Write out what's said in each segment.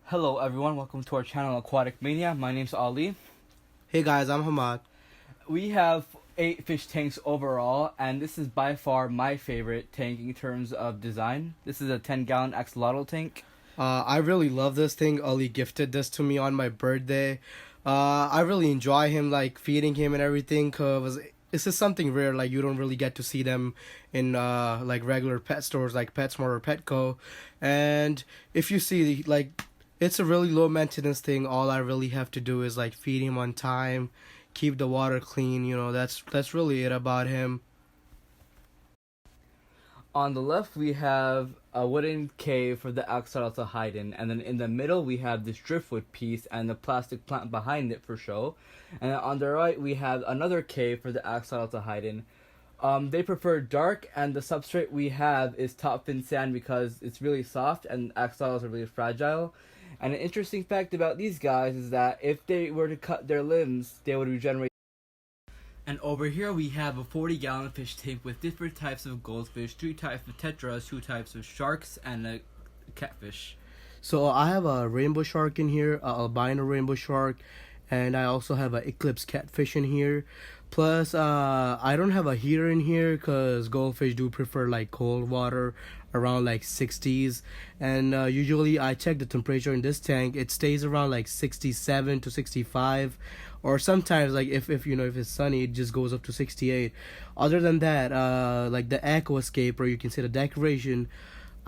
Hello everyone, welcome to our channel Aquatic Mania. My name's Ali. Hey guys, I'm Hamad. We have 8 fish tanks overall, and this is by far my favorite tank in terms of design. This is a 10-gallon Axolotl tank. I really love this thing. Ali gifted this to me on my birthday. I really enjoy him, like feeding him and everything, cause this is something rare. Like you don't really get to see them in like regular pet stores like PetSmart or Petco. And if you see, like, it's a really low maintenance thing. All I really have to do is like feed him on time, keep the water clean. That's really it about him. On the left we have a wooden cave for the Axolotl to hide in, and then in the middle we have this driftwood piece and the plastic plant behind it for show. And then on the right we have another cave for the Axolotl to hide in. They prefer dark, and the substrate we have is top fin sand because it's really soft and axolotls are really fragile. And an interesting fact about these guys is that if they were to cut their limbs, they would regenerate. And over here we have a 40-gallon fish tank with different types of goldfish, 3 types of tetras, 2 types of sharks, and a catfish. So I have a rainbow shark in here, a albino rainbow shark, and I also have a eclipse catfish in here. Plus, I don't have a heater in here because goldfish do prefer like cold water around like 60s, and usually I check the temperature in this tank. It stays around like 67 to 65, or sometimes like if if it's sunny, it just goes up to 68. Other than that, like the aquascape, or you can say the decoration,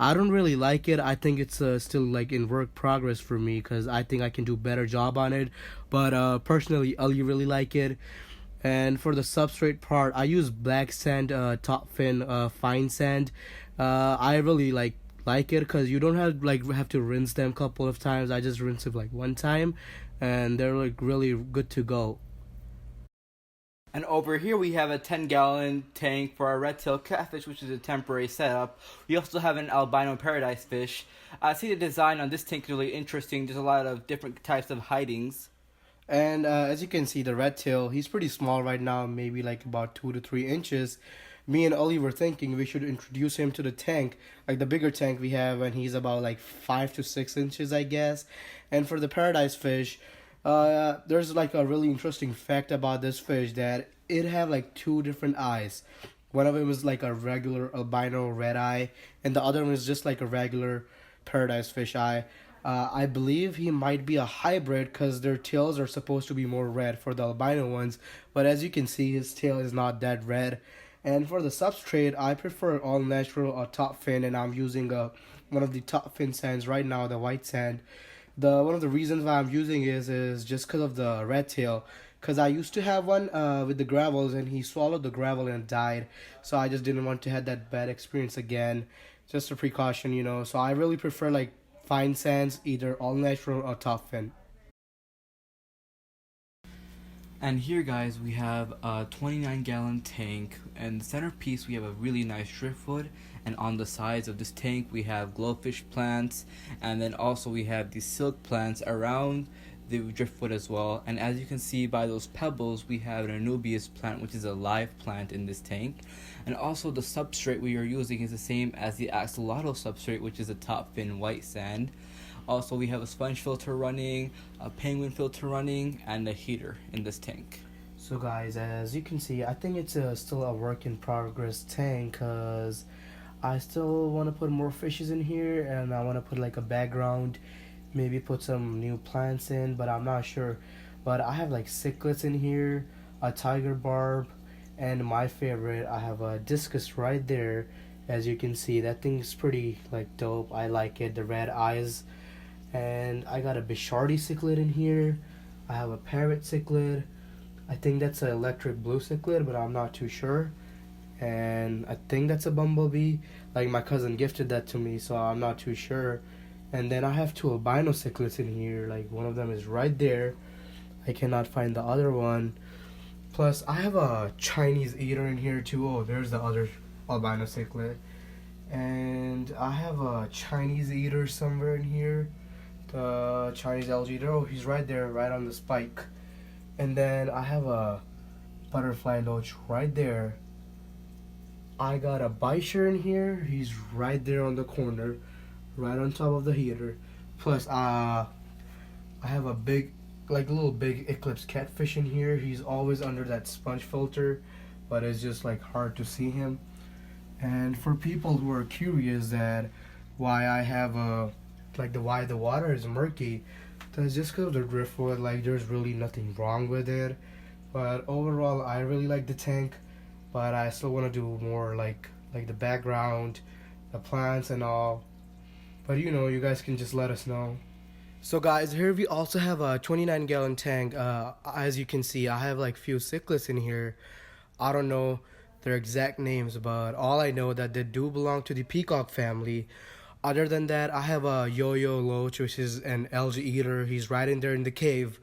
I don't really like it. I think it's still like in work progress for me because I think I can do better job on it. But personally, Ali really like it. And for the substrate part, I use black sand, top fin, fine sand. I really like it because you don't have to rinse them a couple of times. I just rinse it like one time, and they're like really good to go. And over here we have a 10-gallon tank for our red-tailed catfish, which is a temporary setup. We also have an albino paradise fish. I see the design on this tank is really interesting. There's a lot of different types of hidings. And as you can see, the red tail, he's pretty small right now, maybe like about 2 to 3 inches. Me and Ollie were thinking we should introduce him to the tank, like the bigger tank we have, and he's about like 5 to 6 inches, I guess. And for the paradise fish, there's like a really interesting fact about this fish that it have like 2 different eyes. One of them is like a regular albino red eye, and the other one is just like a regular paradise fish eye. I believe he might be a hybrid because their tails are supposed to be more red for the albino ones, but as you can see, his tail is not that red. And for the substrate, I prefer all natural or top fin, and I'm using one of the top fin sands right now, the white sand. One of the reasons why I'm using is just because of the red tail. Because I used to have one with the gravels, and he swallowed the gravel and died. So I just didn't want to have that bad experience again. Just a precaution. So I really prefer like fine sands, either all natural or top fin. And here, guys, we have a 29-gallon tank, and the centerpiece we have a really nice driftwood, and on the sides of this tank we have glowfish plants, and then also we have these silk plants around the driftwood as well. And as you can see by those pebbles, we have an Anubias plant, which is a live plant in this tank. And also the substrate we are using is the same as the axolotl substrate, which is a top fin white sand. Also, we have a sponge filter running, a penguin filter running, and a heater in this tank. So guys, as you can see, I think it's still a work in progress tank because I still want to put more fishes in here, and I want to put like a background, maybe put some new plants in, but I'm not sure. But I have like cichlids in here, a tiger barb, and my favorite, I have a discus right there. As you can see, that thing's pretty like dope. I like it, the red eyes. And I got a Bichir cichlid in here. I have a parrot cichlid. I think that's an electric blue cichlid, but I'm not too sure. And I think that's a bumblebee. Like my cousin gifted that to me, so I'm not too sure. And then I have 2 albino cichlids in here. Like one of them is right there. I cannot find the other one. Plus I have a Chinese eater in here too. Oh, there's the other albino cichlid. And I have a Chinese eater somewhere in here. The Chinese algae eater. Oh, he's right there, right on the spike. And then I have a butterfly loach right there. I got a Bichir in here. He's right there on the corner, right on top of the heater. Plus, I have a big, like a little big eclipse catfish in here. He's always under that sponge filter, but it's just like hard to see him. And for people who are curious that why I have a why the water is murky, that's just because of the driftwood. Like there's really nothing wrong with it, but overall I really like the tank, but I still want to do more like the background, the plants and all. But you know, you guys can just let us know. So guys, here we also have a 29-gallon tank. As you can see, I have like few cichlids in here. I don't know their exact names, but all I know that they do belong to the peacock family. Other than that, I have a yo-yo loach, which is an algae eater. He's right in there in the cave.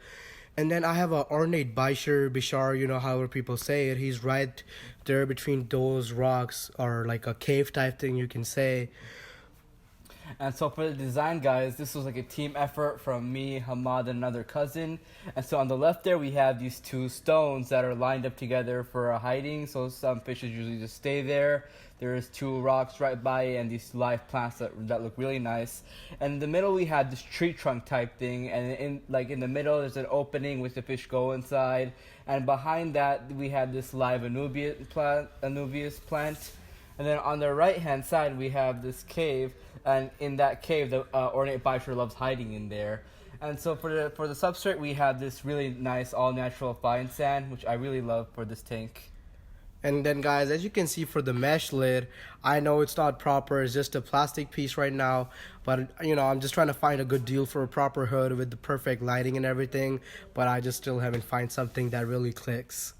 And then I have a ornate Bichir, you know, however people say it. He's right there between those rocks, or like a cave type thing you can say. And so for the design, guys, this was like a team effort from me, Hamad, and another cousin. And so on the left there, we have these two stones that are lined up together for a hiding. So some fishes usually just stay there. There's two rocks right by it and these live plants that look really nice. And in the middle, we have this tree trunk type thing. And in the middle, there's an opening which the fish go inside. And behind that, we have this live Anubias plant. And then on the right-hand side, we have this cave, and in that cave, the ornate Bichir loves hiding in there. And so for the substrate, we have this really nice all-natural fine sand, which I really love for this tank. And then guys, as you can see for the mesh lid, I know it's not proper, it's just a plastic piece right now, but you know, I'm just trying to find a good deal for a proper hood with the perfect lighting and everything, but I just still haven't found something that really clicks.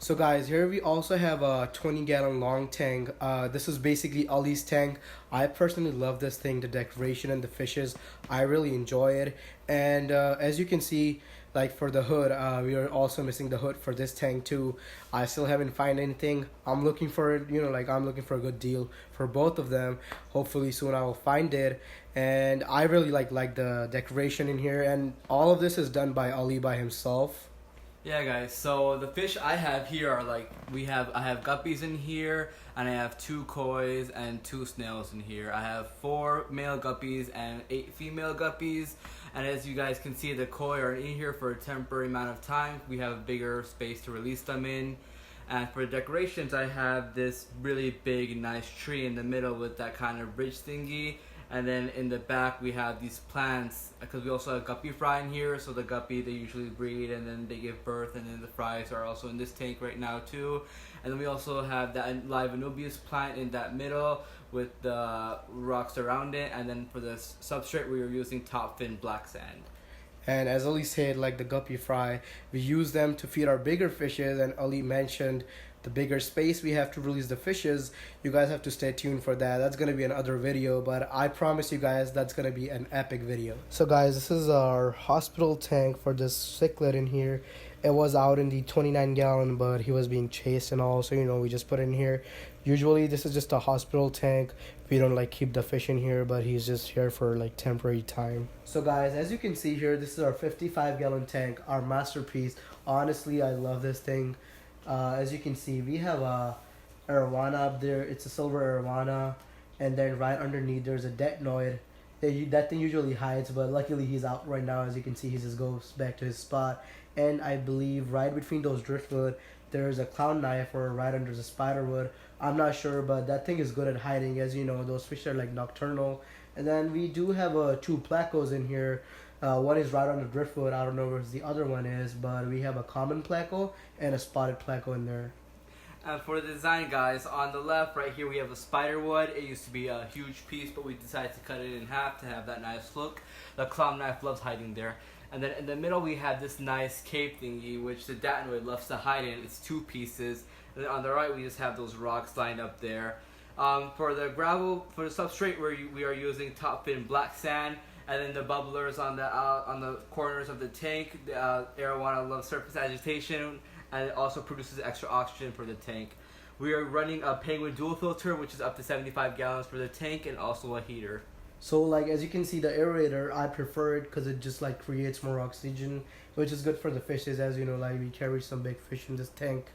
So guys, here we also have a 20-gallon long tank. This is basically Ali's tank. I personally love this thing, the decoration and the fishes. I really enjoy it. And as you can see, like for the hood, we are also missing the hood for this tank too. I still haven't found anything. I'm looking for it, you know, like I'm looking for a good deal for both of them. Hopefully soon I will find it. And I really like the decoration in here, and all of this is done by Ali by himself. Yeah, guys, so the fish I have here are I have guppies in here, and I have 2 kois and 2 snails in here. I have 4 male guppies and 8 female guppies, and as you guys can see, the koi are in here for a temporary amount of time. We have a bigger space to release them in. And for the decorations, I have this really big, nice tree in the middle with that kind of bridge thingy. And then in the back, we have these plants, because we also have guppy fry in here. So the guppy, they usually breed and then they give birth. And then the fries are also in this tank right now too. And then we also have that live Anubias plant in that middle with the rocks around it. And then for the substrate, we are using top fin black sand. And as Ali said, like the guppy fry, we use them to feed our bigger fishes. And Ali mentioned the bigger space we have to release the fishes. You guys have to stay tuned for that. That's going to be another video, but I promise you guys that's going to be an epic video. So guys, this is our hospital tank for this cichlid in here. It was out in the 29-gallon, but he was being chased and all, so you know, we just put it in here. Usually this is just a hospital tank. We don't like keep the fish in here, but he's just here for like temporary time. So guys, as you can see here, this is our 55-gallon tank, our masterpiece. Honestly, I love this thing. As you can see, we have a arowana up there. It's a silver arowana, and then right underneath there's a detnoid. That thing usually hides, but luckily he's out right now. As you can see, he just goes back to his spot. And I believe right between those driftwood, there's a clown knife, or right under the spiderwood. I'm not sure, but that thing is good at hiding. As you know, those fish are like nocturnal. And then we do have 2 placos in here. One is right on the driftwood. I don't know where the other one is, but we have a common placo and a spotted placo in there. And for the design, guys, on the left right here we have a spiderwood. It used to be a huge piece, but we decided to cut it in half to have that nice look. The clown knife loves hiding there. And then in the middle we have this nice cape thingy, which the datnoid loves to hide in. It's 2 pieces. And then on the right we just have those rocks lined up there. For the substrate, we are using top fin black sand. And then the bubblers on the corners of the tank, the arowana loves surface agitation, and it also produces extra oxygen for the tank. We are running a penguin dual filter, which is up to 75 gallons for the tank, and also a heater. So like as you can see, the aerator, I prefer it because it just like creates more oxygen, which is good for the fishes. As you know, like we carry some big fish in this tank.